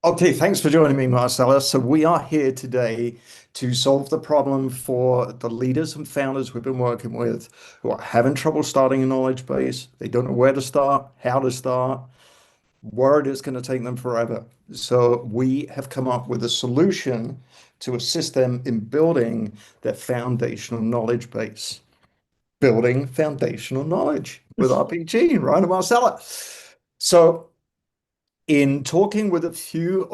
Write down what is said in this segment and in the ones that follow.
Okay, thanks for joining me, Marcela. So we are here today to solve the problem for the leaders and founders we've been working with who are having trouble starting a knowledge base. They don't know where to start, how to start, word is going to take them forever. So we have come up with a solution to assist them in building their foundational knowledge base. Building foundational knowledge with RPG, right, Marcela? So in talking with a few,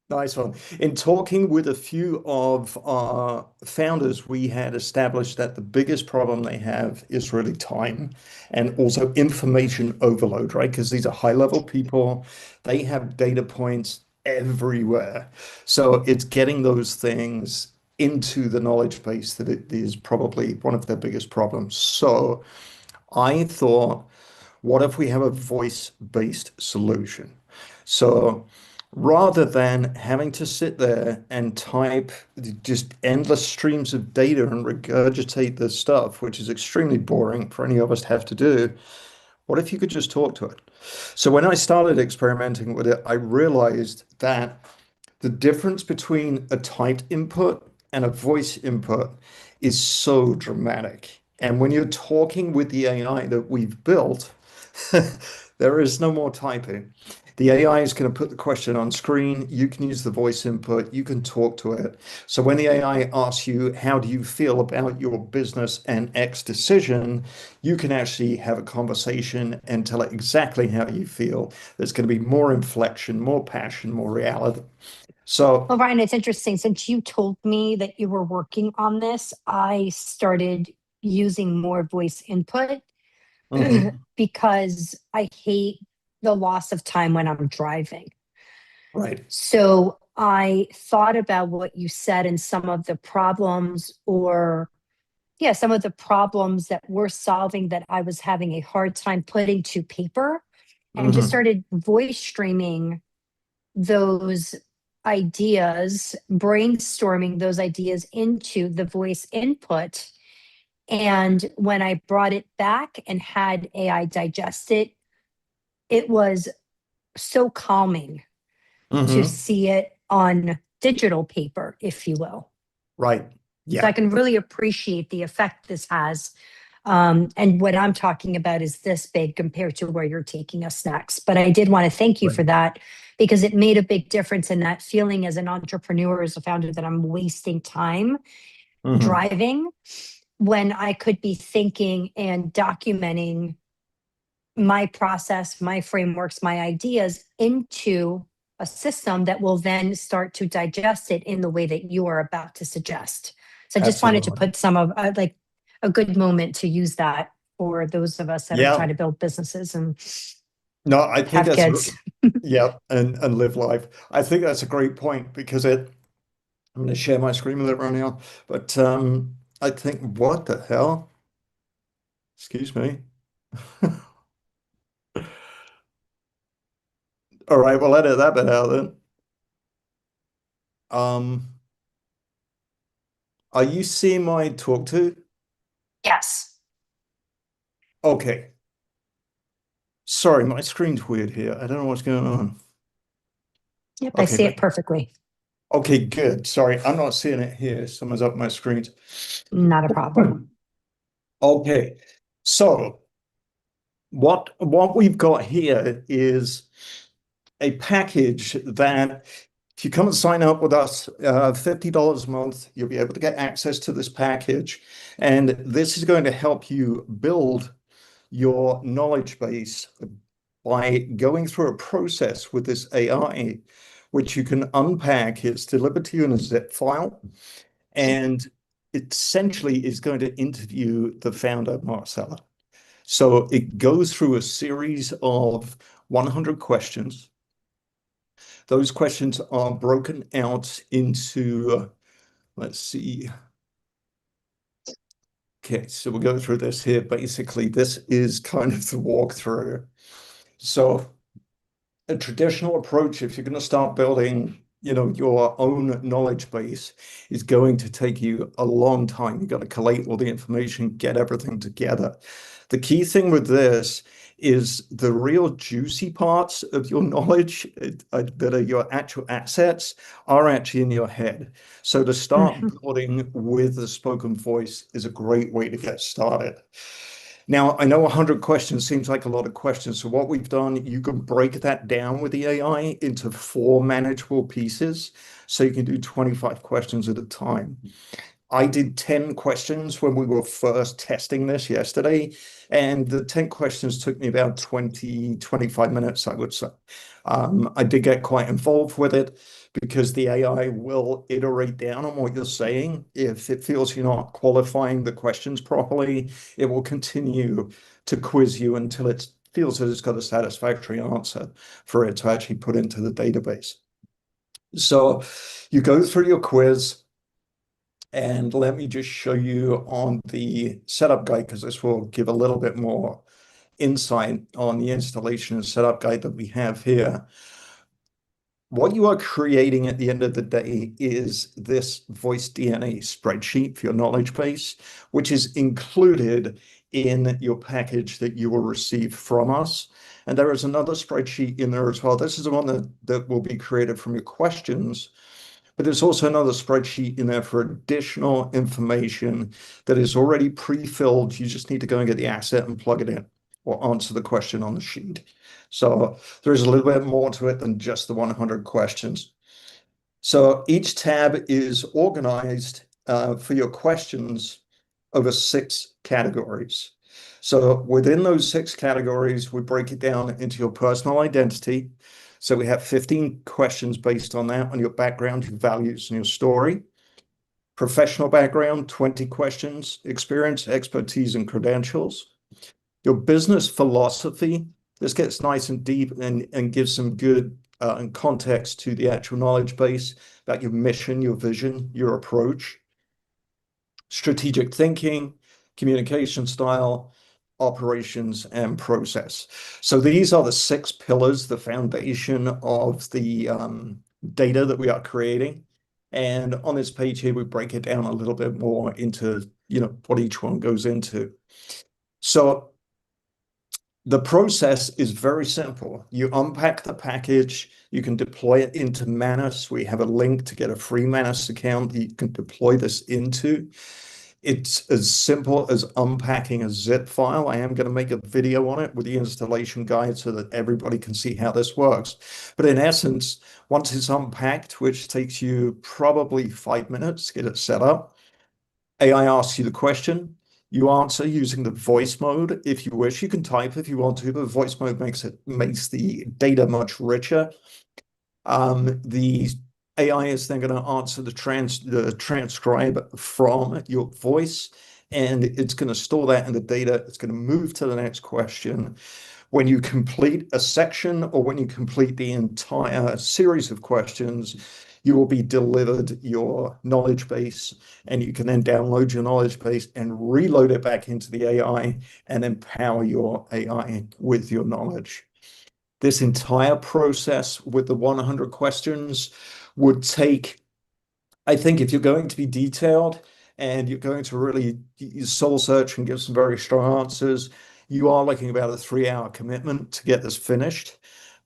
nice one. In talking with a few of our founders, we had established that the biggest problem they have is really time and also information overload, right? Because these are high-level people. They have data points everywhere. So it's getting those things into the knowledge base that it is probably one of their biggest problems. So I thought, what if we have a voice-based solution? So rather than having to sit there and type just endless streams of data and regurgitate this stuff, which is extremely boring for any of us to have to do, what if you could just talk to it? So when I started experimenting with it, I realized that the difference between a typed input and a voice input is so dramatic. And when you're talking with the AI that we've built, there is no more typing. The AI is going to put the question on screen. You can use the voice input. You can talk to it. So when the AI asks you, how do you feel about your business and X decision, you can actually have a conversation and tell it exactly how you feel. There's going to be more inflection, more passion, more reality. So, Well, Ryan, it's interesting. Since you told me that you were working on this, I started using more voice input mhm, because I hate the loss of time when I'm driving. right. So I thought about what you said and some of the problems, or yeah, some of the problems that we're solving that I was having a hard time putting to paper, and just Hmm. started voice streaming those ideas, brainstorming those ideas into the voice input. And when I brought it back and had AI digest it, it was so calming to Hmm. see it on digital paper, if you will. Right. So I Yeah. can really appreciate the effect this has. And what I'm talking about is this big compared to where you're taking us next. But I did want to thank you Right. for that because it made a big difference in that feeling as an entrepreneur, as a founder, that I'm wasting time Hmm. driving when I could be thinking and documenting my process, my frameworks, my ideas into a system that will then start to digest it in the way that you are about to suggest. So I just wanted to Absolutely. put some of like a good moment to use that for those of us that are Yeah. trying to build businesses and No, I think have that's kids. yeah, and live life. I think that's a great point because I'm going to share my screen with it right now. But I think what the hell? Excuse me. All right, we'll edit that bit out then. Um, are you seeing my talk to? Yes. Okay. Sorry, my screen's weird here. I don't know what's going on. Yep, I Okay, see it perfectly. okay, good. Sorry, I'm not seeing it here. Someone's up my screen. Not a problem. Okay, so what we've got here is a package that if you come and sign up with us, $50 a month, you'll be able to get access to this package. And this is going to help you build your knowledge base by going through a process with this AI, which you can unpack. It's delivered to you in a zip file, and it essentially is going to interview the founder, Marcela. So it goes through a series of 100 questions. Those questions are broken out into, let's see. Okay, so we'll go through this here. Basically, this is kind of the walkthrough. So a traditional approach, if you're going to start building, your own knowledge base, is going to take you a long time. You've got to collate all the information, get everything together. The key thing with this is the real juicy parts of your knowledge that are your actual assets are actually in your head. So to start Mhm. building with the spoken voice is a great way to get started. Now, I know 100 questions seems like a lot of questions. So what we've done, you can break that down with the AI into 4 manageable pieces. So you can do 25 questions at a time. I did 10 questions when we were first testing this yesterday, and the 10 questions took me about 25 minutes, I would say. I did get quite involved with it because the AI will iterate down on what you're saying. If it feels you're not qualifying the questions properly, it will continue to quiz you until it feels that it's got a satisfactory answer for it to actually put into the database. So you go through your quiz. And let me just show you on the setup guide, because this will give a little bit more insight on the installation and setup guide that we have here. What you are creating at the end of the day is this voice DNA spreadsheet for your knowledge base, which is included in your package that you will receive from us. And there is another spreadsheet in there as well. This is the one that will be created from your questions. But there's also another spreadsheet in there for additional information that is already pre-filled. You just need to go and get the asset and plug it in or answer the question on the sheet. So there's a little bit more to it than just the 100 questions. So each tab is organized for your questions over 6 categories. So within those 6 categories, we break it down into your personal identity. So we have 15 questions based on that, on your background, your values, and your story. Professional background, 20 questions. Experience, expertise, and credentials. Your business philosophy. This gets nice and deep and gives some good context to the actual knowledge base about your mission, your vision, your approach. Strategic thinking, communication style, operations, and process. So these are the 6 pillars, the foundation of the data that we are creating. And on this page here, we break it down a little bit more into, what each one goes into. So the process is very simple. You unpack the package, you can deploy it into Manus. We have a link to get a free Manus account that you can deploy this into. It's as simple as unpacking a zip file. I am going to make a video on it with the installation guide so that everybody can see how this works. But in essence, once it's unpacked, which takes you probably 5 minutes to get it set up, AI asks you the question. You answer using the voice mode. If you wish, you can type if you want to, but voice mode makes the data much richer. The AI is then going to answer the transcribe from your voice, and it's going to store that in the data. It's going to move to the next question. When you complete a section or when you complete the entire series of questions, you will be delivered your knowledge base, and you can then download your knowledge base and reload it back into the AI and empower your AI with your knowledge. This entire process with the 100 questions would take, I think, if you're going to be detailed and you're going to really soul search and give some very strong answers, you are looking about a 3-hour commitment to get this finished.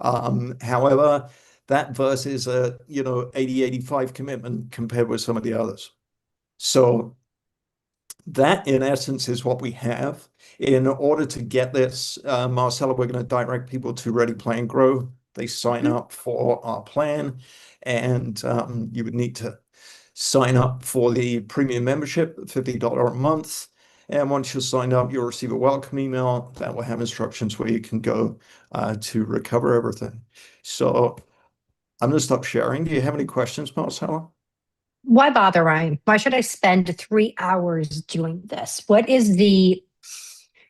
However, that versus a 80-85 commitment compared with some of the others. So that in essence is what we have. In order to get this, Marcela, we're going to direct people to Ready Play and Grow. They sign Mhm. up for our plan, and you would need to sign up for the premium membership, $50 a month. And once you're signed up, you'll receive a welcome email that will have instructions where you can go to recover everything. So I'm going to stop sharing. Do you have any questions, Marcela? Why bother, Ryan? Why should I spend 3 hours doing this? What is the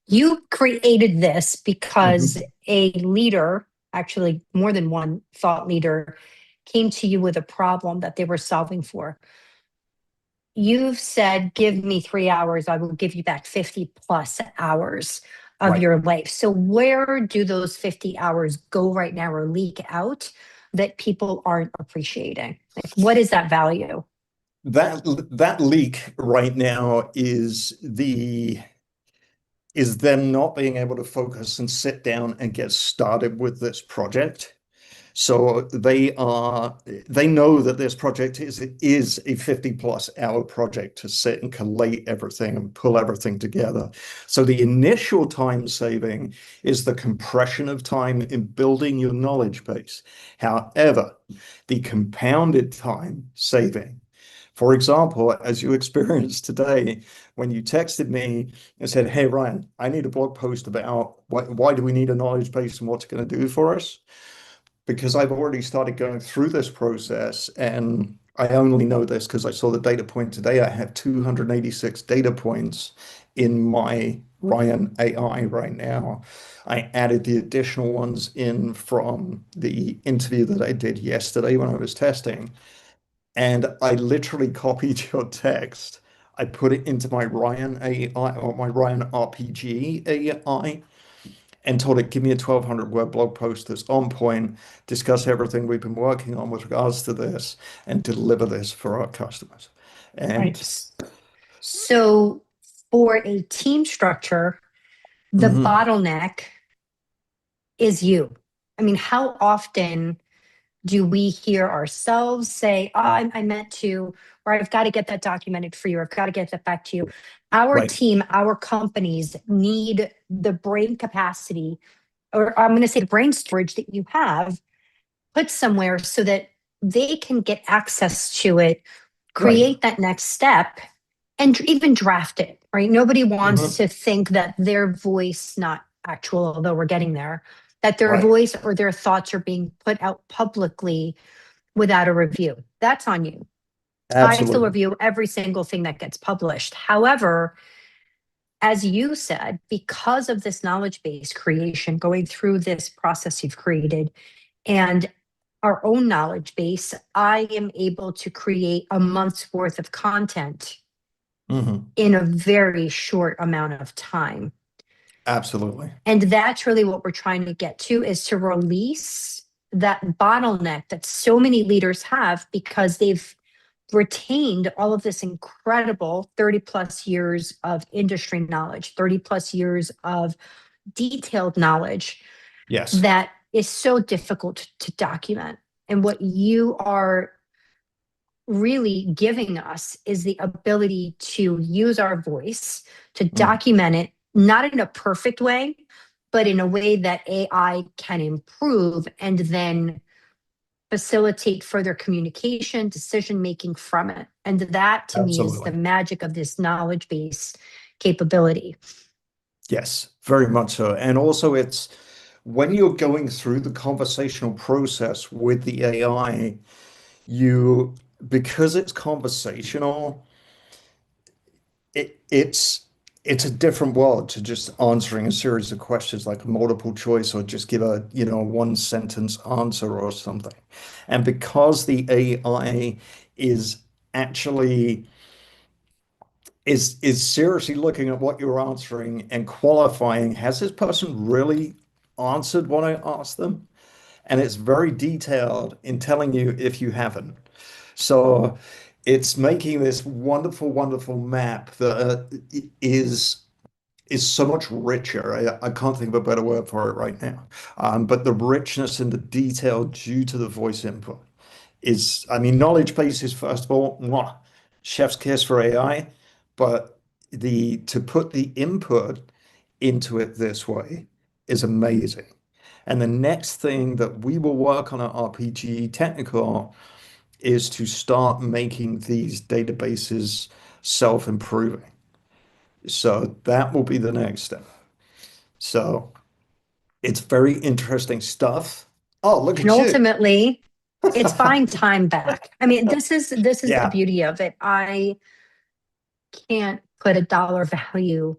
you created this because Mhm. a leader, actually more than one thought leader, came to you with a problem that they were solving for. You've said, give me 3 hours, I will give you back 50 plus hours of Right. your life. So, where do those 50 hours go right now or leak out that people aren't appreciating? Like, what is that value? That leak right now is the is them not being able to focus and sit down and get started with this project. So they know that this project is a 50 plus hour project to sit and collate everything and pull everything together. So the initial time saving is the compression of time in building your knowledge base. However, the compounded time saving, for example, as you experienced today, when you texted me and said, "Hey, Ryan, I need a blog post about why do we need a knowledge base and what's going to do for us?" Because I've already started going through this process, and I only know this because I saw the data point today. I have 286 data points in my Ryan AI right now. I added the additional ones in from the interview that I did yesterday when I was testing. And I literally copied your text. I put it into my Ryan AI or my Ryan RPG AI and told it, give me a 1,200 word blog post that's on point, discuss everything we've been working on with regards to this, and deliver this for our customers. Right. And So for a team structure, the mhm, bottleneck is you. I mean, how often do we hear ourselves say, oh, I meant to, or I've got to get that documented for you, or I've got to get that back to you? Our right. team, our companies need the brain capacity, or I'm going to say the brain storage that you have put somewhere so that they can get access to it, Right. create that next step, and even draft it, right? Nobody wants Mhm, to think that their voice, not actual, although we're getting there, that their right. voice or their thoughts are being put out publicly without a review. That's on you. I still Absolutely. review every single thing that gets published. However, as you said, because of this knowledge base creation, going through this process you've created, and our own knowledge base, I am able to create a month's worth of content Mhm, in a very short amount of time. absolutely. And that's really what we're trying to get to, is to release that bottleneck that so many leaders have because they've retained all of this incredible 30 plus years of industry knowledge, 30 plus years of detailed knowledge Yes. that is so difficult to document. And what you are really giving us is the ability to use our voice to Mhm, document it, not in a perfect way, but in a way that AI can improve and then facilitate further communication, decision making from it. And that to me is the absolutely. magic of this knowledge base capability. Yes, very much so. And also, it's when you're going through the conversational process with the AI, you, because it's conversational, it's a different world to just answering a series of questions like a multiple choice or just give a, one sentence answer or something. And because the AI is actually is seriously looking at what you're answering and qualifying, has this person really answered what I asked them? And it's very detailed in telling you if you haven't. So it's making this wonderful, wonderful map that is so much richer. I can't think of a better word for it right now. But the richness and the detail due to the voice input is, I mean, knowledge base is first of all, mwah, chef's kiss for AI, but the to put the input into it this way is amazing. And the next thing that we will work on at RPG Technical is to start making these databases self-improving. So that will be the next step. So it's very interesting stuff. Oh, look And at you. ultimately, it's buying time back. I mean, this is the Yeah, beauty of it. I can't put a dollar value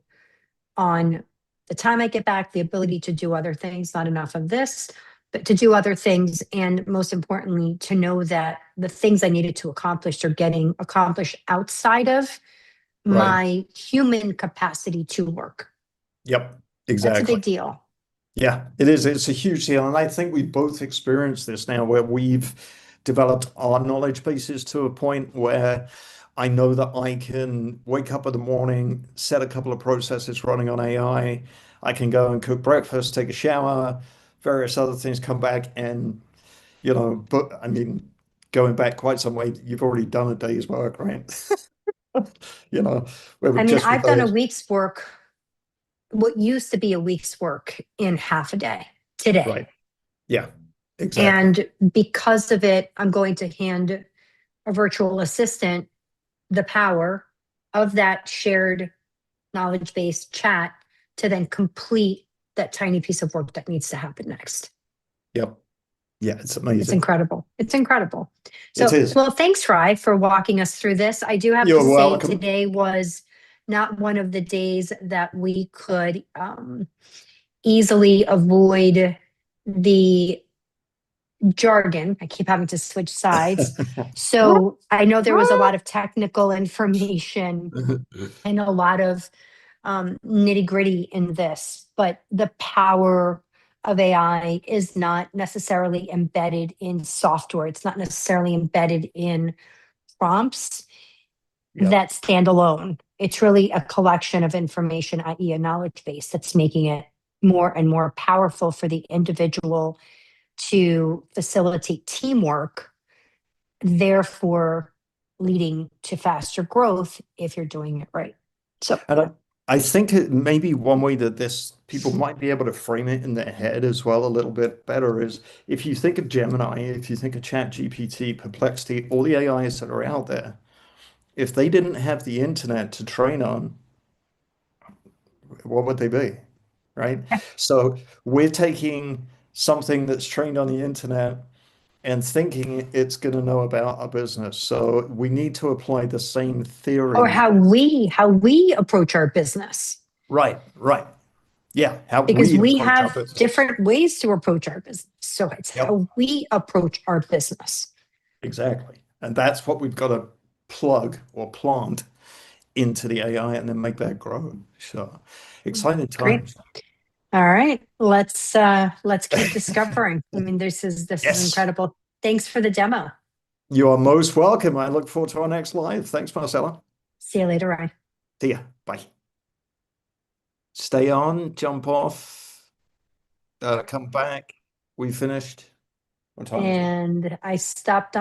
on the time I get back, the ability to do other things, not enough of this, but to do other things. And most importantly, to know that the things I needed to accomplish are getting accomplished outside of right. my human capacity to work. Yep, That's a exactly. big deal. Yeah, it is. It's a huge deal. And I think we both experienced this now where we've developed our knowledge bases to a point where I know that I can wake up in the morning, set a couple of processes running on AI. I can go and cook breakfast, take a shower, various other things, come back and, but I mean, going back quite some way, you've already done a day's work, right? You know, I mean, just with I've done a those. week's work, what used to be a week's work in half a day today. Right. Yeah, exactly. And because of it, I'm going to hand a virtual assistant the power of that shared knowledge based chat to then complete that tiny piece of work that needs to happen next. Yep. Yeah, it's It's amazing. incredible. It's incredible. It So, is. well, thanks, Rye, for walking us through this. I do have to You're say welcome. today was not one of the days that we could easily avoid the jargon. I keep having to switch sides. So I know there was a lot of technical information and a lot of nitty gritty in this, but the power of AI is not necessarily embedded in software. It's not necessarily embedded in prompts Yep. that stand alone. It's really a collection of information, i.e., a knowledge base that's making it more and more powerful for the individual to facilitate teamwork, therefore leading to faster growth if you're doing it right. So, And I think it maybe one way that this people might be able to frame it in their head as well a little bit better is if you think of Gemini, if you think of ChatGPT, Perplexity, all the AIs that are out there, if they didn't have the internet to train on, what would they be? Right? So we're taking something that's trained on the internet and thinking it's going to know about our business. So we need to apply the same or theory. how we approach our business, Right, right. Yeah, how because we we approach our have business. different ways to approach our business. So it's Yep, how we approach our business. exactly. And that's what we've got to plug or plant into the AI and then make that grow. So exciting Great. times. All right. Let's keep discovering. I mean, this is Yes, incredible. Thanks for the demo. you are most welcome. I look forward to our next live. Thanks, Marcela. See you later, Ryan. See ya. Bye. Stay on, jump off, come back. We finished. What time is it? And I stopped